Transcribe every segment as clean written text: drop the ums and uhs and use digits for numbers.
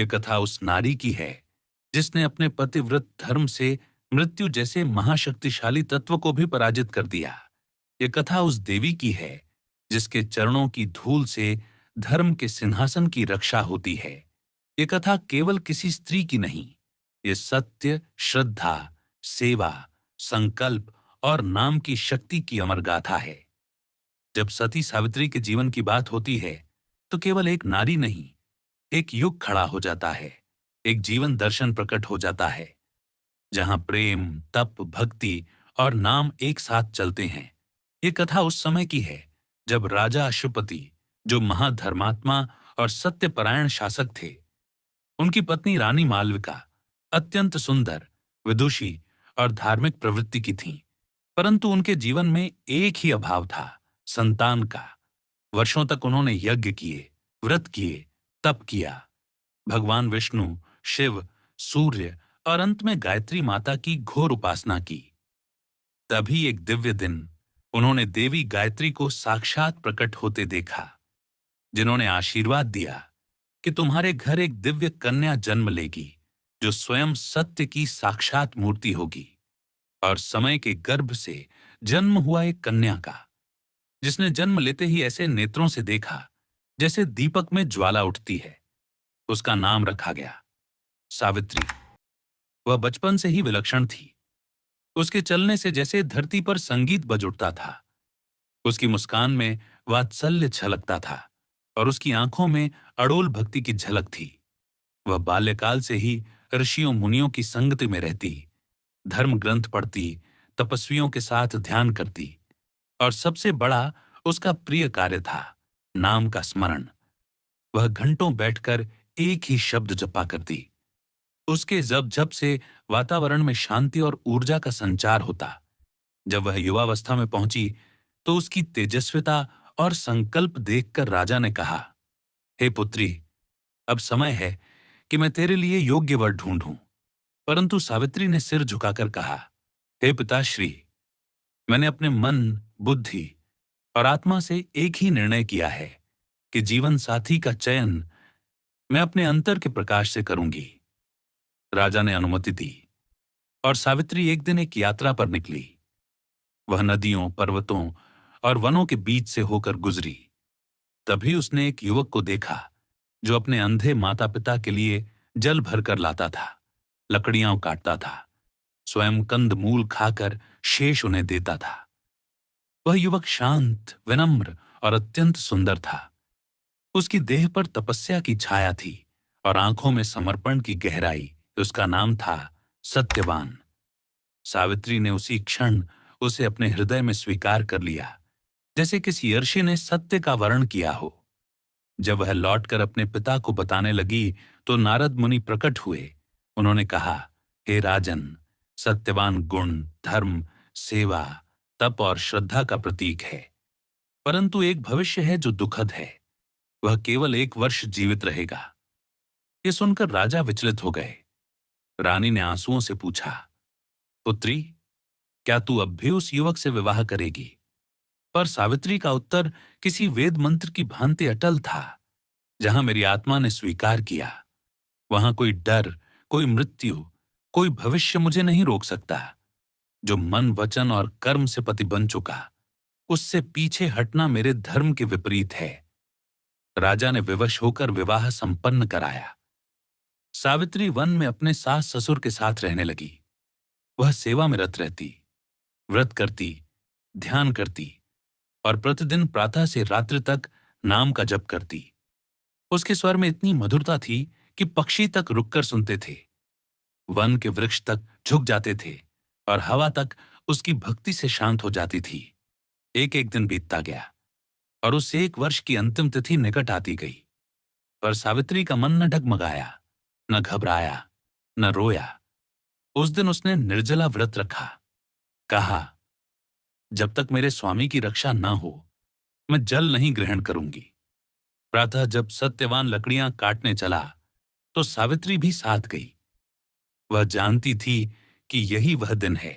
ये कथा उस नारी की है जिसने अपने पतिव्रत धर्म से मृत्यु जैसे महाशक्तिशाली तत्व को भी पराजित कर दिया। ये कथा उस देवी की है जिसके चरणों की धूल से धर्म के सिंहासन की रक्षा होती है। ये कथा केवल किसी स्त्री की नहीं, ये सत्य, श्रद्धा, सेवा, संकल्प और नाम की शक्ति की अमर गाथा है। जब सती सावित्री के जीवन की बात होती है तो केवल एक नारी नहीं, एक युग खड़ा हो जाता है, एक जीवन दर्शन प्रकट हो जाता है जहां प्रेम, तप, भक्ति और नाम एक साथ चलते हैं। ये कथा उस समय की है जब राजा अशुपति, जो महाधर्मात्मा और सत्यपरायण शासक थे, उनकी पत्नी रानी मालविका अत्यंत सुंदर, विदुषी और धार्मिक प्रवृत्ति की थीं, परंतु उनके जीवन में एक ही अभाव था, संतान का। वर्षों तक उन्होंने यज्ञ किए, व्रत किए, तप किया, भगवान विष्णु, शिव, सूर्य और अंत में गायत्री माता की घोर उपासना की। तभी एक दिव्य दिन उन्होंने देवी गायत्री को साक्षात प्रकट होते देखा, जिन्होंने आशीर्वाद दिया कि तुम्हारे घर एक दिव्य कन्या जन्म लेगी जो स्वयं सत्य की साक्षात मूर्ति होगी। और समय के गर्भ से जन्म हुआ एक कन्या का, जिसने जन्म लेते ही ऐसे नेत्रों से देखा जैसे दीपक में ज्वाला उठती है, उसका नाम रखा गया सावित्री। वह बचपन से ही विलक्षण थी, उसके चलने से जैसे धरती पर संगीत बज उठता था, उसकी मुस्कान में वात्सल्य छलकता था और उसकी आंखों में अड़ोल भक्ति की झलक थी। वह बाल्यकाल से ही ऋषियों मुनियों की संगति में रहती, धर्म ग्रंथ पढ़ती, तपस्वियों के साथ ध्यान करती और सबसे बड़ा उसका प्रिय कार्य था नाम का स्मरण। वह घंटों बैठकर एक ही शब्द जपा करती। उसके जप जप से वातावरण में शांति और ऊर्जा का संचार होता। जब वह युवावस्था में पहुंची तो उसकी तेजस्विता और संकल्प देखकर राजा ने कहा, हे पुत्री, अब समय है कि मैं तेरे लिए योग्य वर ढूंढूं। परंतु सावित्री ने सिर झुकाकर कहा, हे पिताश्री, मैंने अपने मन, बुद्धि और आत्मा से एक ही निर्णय किया है कि जीवन साथी का चयन मैं अपने अंतर के प्रकाश से करूंगी। राजा ने अनुमति दी और सावित्री एक दिन एक यात्रा पर निकली। वह नदियों, पर्वतों और वनों के बीच से होकर गुजरी। तभी उसने एक युवक को देखा जो अपने अंधे माता पिता के लिए जल भरकर लाता था, लकड़ियां काटता था, स्वयं कंद मूल खाकर शेष उन्हें देता था। वह युवक शांत, विनम्र और अत्यंत सुंदर था। उसकी देह पर तपस्या की छाया थी और आंखों में समर्पण की गहराई। उसका नाम था सत्यवान। सावित्री ने उसी क्षण उसे अपने हृदय में स्वीकार कर लिया, जैसे किसी ऋषि ने सत्य का वर्ण किया हो। जब वह लौटकर अपने पिता को बताने लगी तो नारद मुनि प्रकट हुए। उन्होंने कहा, हे राजन, सत्यवान गुण, धर्म, सेवा, तप और श्रद्धा का प्रतीक है, परंतु एक भविष्य है जो दुखद है। वह केवल 1 वर्ष जीवित रहेगा। ये सुनकर राजा विचलित हो गए। रानी ने आंसुओं से पूछा, पुत्री, क्या तू अब भी उस युवक से विवाह करेगी? पर सावित्री का उत्तर किसी वेद मंत्र की भांति अटल था। जहां मेरी आत्मा ने स्वीकार किया, वहां कोई डर, कोई मृत्यु, कोई भविष्य मुझे नहीं रोक सकता। जो मन, वचन और कर्म से पति बन चुका, उससे पीछे हटना मेरे धर्म के विपरीत है। राजा ने विवश होकर विवाह संपन्न कराया। सावित्री वन में अपने सास ससुर के साथ रहने लगी। वह सेवा में रत रहती, व्रत करती, ध्यान करती और प्रतिदिन प्रातः से रात्रि तक नाम का जप करती। उसके स्वर में इतनी मधुरता थी कि पक्षी तक रुककर सुनते थे, वन के वृक्ष तक झुक जाते थे और हवा तक उसकी भक्ति से शांत हो जाती थी। एक एक दिन बीतता गया और उस 1 वर्ष की अंतिम तिथि निकट आती गई, पर सावित्री का मन न डगमगाया, न घबराया, न रोया। उस दिन उसने निर्जला व्रत रखा। कहा, जब तक मेरे स्वामी की रक्षा न हो, मैं जल नहीं ग्रहण करूंगी। प्रातः जब सत्यवान लकड़ियां काटने चला तो सावित्री भी साथ गई। वह जानती थी कि यही वह दिन है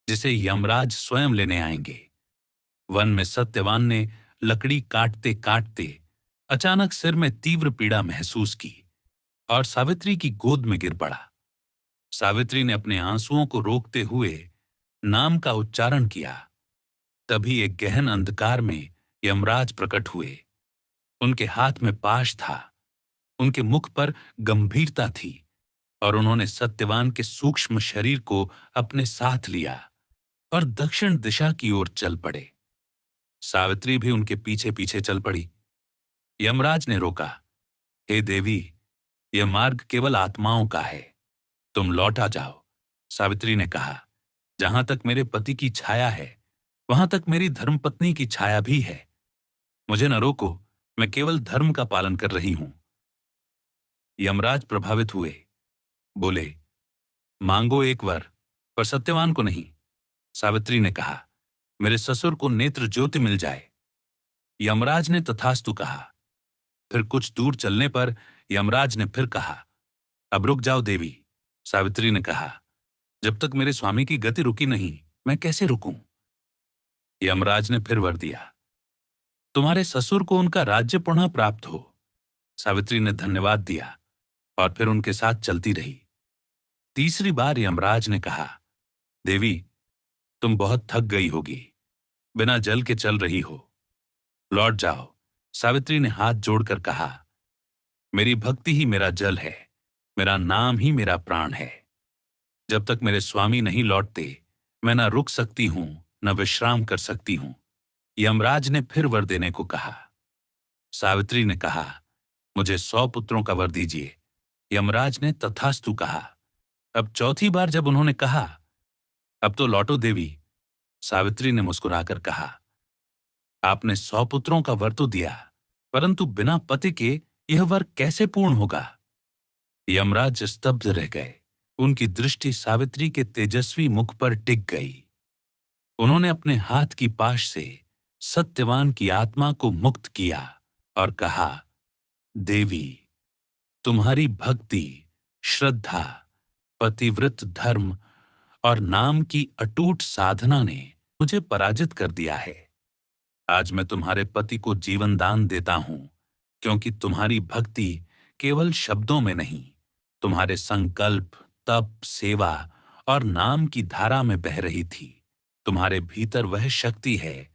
जिसे यमराज स्वयं लेने आएंगे। वन में सत्यवान ने लकड़ी काटते काटते अचानक सिर में तीव्र पीड़ा महसूस की और सावित्री की गोद में गिर पड़ा। सावित्री ने अपने आंसुओं को रोकते हुए नाम का उच्चारण किया। तभी एक गहन अंधकार में यमराज प्रकट हुए। उनके हाथ में पाश था, उनके मुख पर गंभीरता थी और उन्होंने सत्यवान के सूक्ष्म शरीर को अपने साथ लिया और दक्षिण दिशा की ओर चल पड़े। सावित्री भी उनके पीछे पीछे चल पड़ी। यमराज ने रोका। हे देवी, यह मार्ग केवल आत्माओं का है, तुम लौट आ जाओ। सावित्री ने कहा, जहां तक मेरे पति की छाया है वहां तक मेरी धर्मपत्नी की छाया भी है। मुझे न रोको, मैं केवल धर्म का पालन कर रही हूं। यमराज प्रभावित हुए, बोले, मांगो एक वर, पर सत्यवान को नहीं। सावित्री ने कहा, मेरे ससुर को नेत्र ज्योति मिल जाए। यमराज ने तथास्तु कहा। फिर कुछ दूर चलने पर यमराज ने फिर कहा, अब रुक जाओ देवी। सावित्री ने कहा, जब तक मेरे स्वामी की गति रुकी नहीं, मैं कैसे रुकूं? यमराज ने फिर वर दिया, तुम्हारे ससुर को उनका राज्य पुनः प्राप्त हो। सावित्री ने धन्यवाद दिया और फिर उनके साथ चलती रही। तीसरी बार यमराज ने कहा, देवी, तुम बहुत थक गई होगी, बिना जल के चल रही हो, लौट जाओ। सावित्री ने हाथ जोड़कर कहा, मेरी भक्ति ही मेरा जल है, मेरा नाम ही मेरा प्राण है। जब तक मेरे स्वामी नहीं लौटते मैं न रुक सकती हूं न विश्राम कर सकती हूं। यमराज ने फिर वर देने को कहा। सावित्री ने कहा, मुझे 100 पुत्रों का वर दीजिए। यमराज ने तथास्तु कहा। अब चौथी बार जब उन्होंने कहा, अब तो लौटो देवी, सावित्री ने मुस्कुराकर कहा, आपने 100 पुत्रों का वर तो दिया, परंतु बिना पति के यह वर कैसे पूर्ण होगा? यमराज स्तब्ध रह गए। उनकी दृष्टि सावित्री के तेजस्वी मुख पर टिक गई। उन्होंने अपने हाथ की पाश से सत्यवान की आत्मा को मुक्त किया और कहा, देवी, तुम्हारी भक्ति, श्रद्धा, पतिव्रत धर्म और नाम की अटूट साधना ने मुझे पराजित कर दिया है। आज मैं तुम्हारे पति को जीवन दान देता हूं, क्योंकि तुम्हारी भक्ति केवल शब्दों में नहीं, तुम्हारे संकल्प, तप, सेवा और नाम की धारा में बह रही थी। तुम्हारे भीतर वह शक्ति है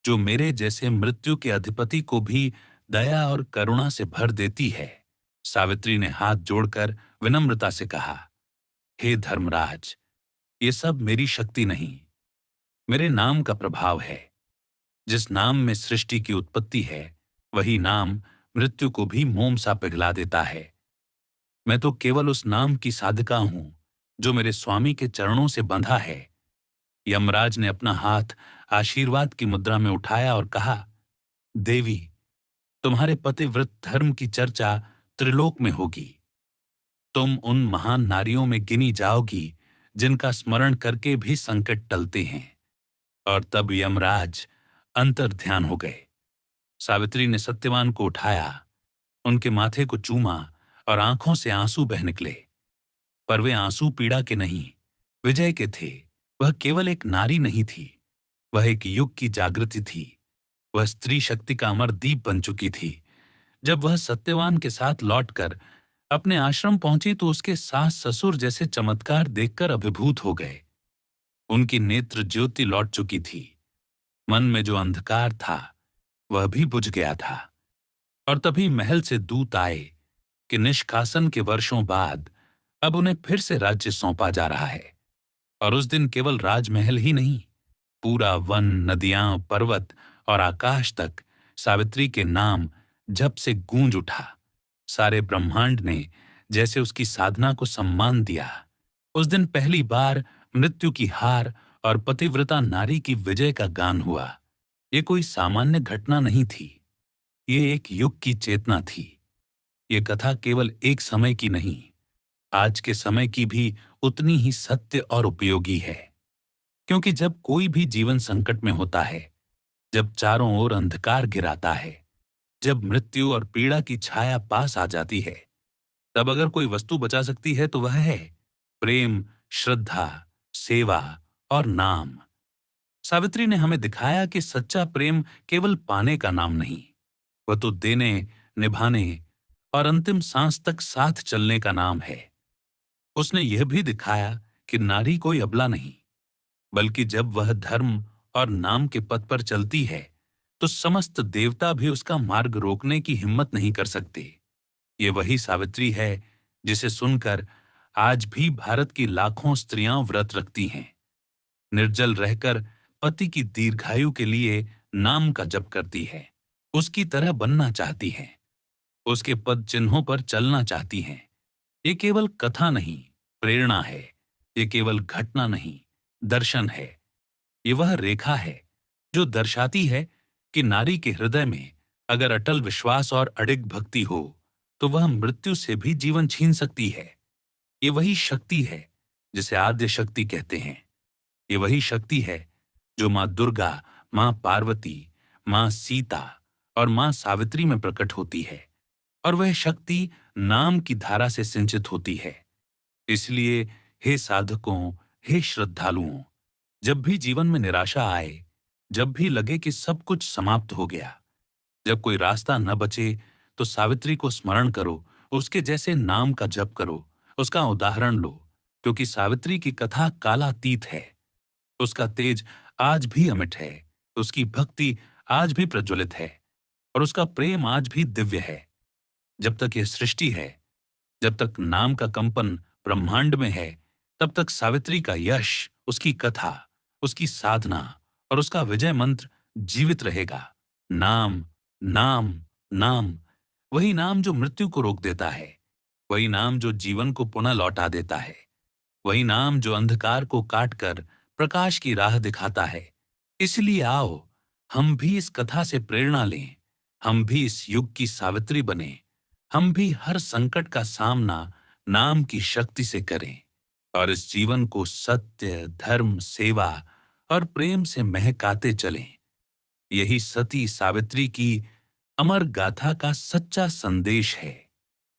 जो मेरे जैसे मृत्यु के अधिपति को भी दया और करुणा से भर देती है। सावित्री ने हाथ जोड़कर विनम्रता से कहा, हे धर्मराज, ये सब मेरी शक्ति नहीं, मेरे नाम का प्रभाव है। जिस नाम में सृष्टि की उत्पत्ति है, वही नाम मृत्यु को भी मोम सा पिघला देता है। मैं तो केवल उस नाम की साधका हूं जो मेरे स्वामी के चरणों से बंधा है। यमराज ने अपना हाथ आशीर्वाद की मुद्रा में उठाया और कहा, देवी, तुम्हारे पतिव्रत धर्म की चर्चा त्रिलोक में होगी। तुम उन महान नारियों में गिनी जाओगी जिनका स्मरण करके भी संकट टलते हैं। और तब यमराज अंतर ध्यान हो गए। सावित्री ने सत्यवान को उठाया, उनके माथे को चूमा और आंखों से आंसू बह निकले। पर वे आंसू पीड़ा के नहीं, विजय के थे। वह केवल एक नारी नहीं थी, वह एक युग की जागृति थी। वह स्त्री शक्ति का अमर दीप बन चुकी थी। जब वह सत्यवान के साथ लौटकर अपने आश्रम पहुंची तो उसके सास ससुर जैसे चमत्कार देखकर अभिभूत हो गए। उनकी नेत्र ज्योति लौट चुकी थी। मन में जो अंधकार था वह भी बुझ गया था। और तभी महल से दूत आए कि निष्कासन के वर्षों बाद अब उन्हें फिर से राज्य सौंपा जा रहा है। और उस दिन केवल राजमहल ही नहीं, पूरा वन, नदियां, पर्वत और आकाश तक सावित्री के नाम जब से गूंज उठा। सारे ब्रह्मांड ने जैसे उसकी साधना को सम्मान दिया। उस दिन पहली बार मृत्यु की हार और पतिव्रता नारी की विजय का गान हुआ। ये कोई सामान्य घटना नहीं थी, ये एक युग की चेतना थी। ये कथा केवल एक समय की नहीं, आज के समय की भी उतनी ही सत्य और उपयोगी है। क्योंकि जब कोई भी जीवन संकट में होता है, जब चारों ओर अंधकार घिराता है, जब मृत्यु और पीड़ा की छाया पास आ जाती है, तब अगर कोई वस्तु बचा सकती है तो वह है प्रेम, श्रद्धा, सेवा और नाम। सावित्री ने हमें दिखाया कि सच्चा प्रेम केवल पाने का नाम नहीं, वह तो देने, निभाने और अंतिम सांस तक साथ चलने का नाम है। उसने यह भी दिखाया कि नारी कोई अबला नहीं, बल्कि जब वह धर्म और नाम के पथ पर चलती है तो समस्त देवता भी उसका मार्ग रोकने की हिम्मत नहीं कर सकते। ये वही सावित्री है जिसे सुनकर आज भी भारत की लाखों स्त्रियां व्रत रखती हैं, निर्जल रहकर पति की दीर्घायु के लिए नाम का जप करती है, उसकी तरह बनना चाहती हैं, उसके पद चिन्हों पर चलना चाहती हैं। ये केवल कथा नहीं, प्रेरणा है। ये केवल घटना नहीं, दर्शन है। ये वह रेखा है जो दर्शाती है कि नारी के हृदय में अगर अटल विश्वास और अडिग भक्ति हो तो वह मृत्यु से भी जीवन छीन सकती है। ये वही शक्ति है जिसे आद्य शक्ति कहते हैं। ये वही शक्ति है जो मां दुर्गा, मां पार्वती, मां सीता और मां सावित्री में प्रकट होती है, और वह शक्ति नाम की धारा से सिंचित होती है। इसलिए हे साधकों, हे श्रद्धालुओं, जब भी जीवन में निराशा आए, जब भी लगे कि सब कुछ समाप्त हो गया, जब कोई रास्ता न बचे, तो सावित्री को स्मरण करो, उसके जैसे नाम का जप करो, उसका उदाहरण लो, क्योंकि सावित्री की कथा कालातीत है। उसका तेज आज भी अमिट है, उसकी भक्ति आज भी प्रज्वलित है, और उसका प्रेम आज भी दिव्य है। जब तक यह सृष्टि है, जब तक नाम का कंपन ब्रह्मांड में है, तब तक सावित्री का यश, उसकी कथा, उसकी साधना और उसका विजय मंत्र जीवित रहेगा। नाम, नाम, नाम, वही नाम जो मृत्यु को रोक देता है, वही नाम जो जीवन को पुनः लौटा देता है, वही नाम जो अंधकार को काटकर प्रकाश की राह दिखाता है। इसलिए आओ, हम भी इस कथा से प्रेरणा लें, हम भी इस युग की सावित्री बने, हम भी हर संकट का सामना नाम की शक्ति से करें और इस जीवन को सत्य, धर्म, सेवा और प्रेम से महकाते चलें। यही सती सावित्री की अमर गाथा का सच्चा संदेश है।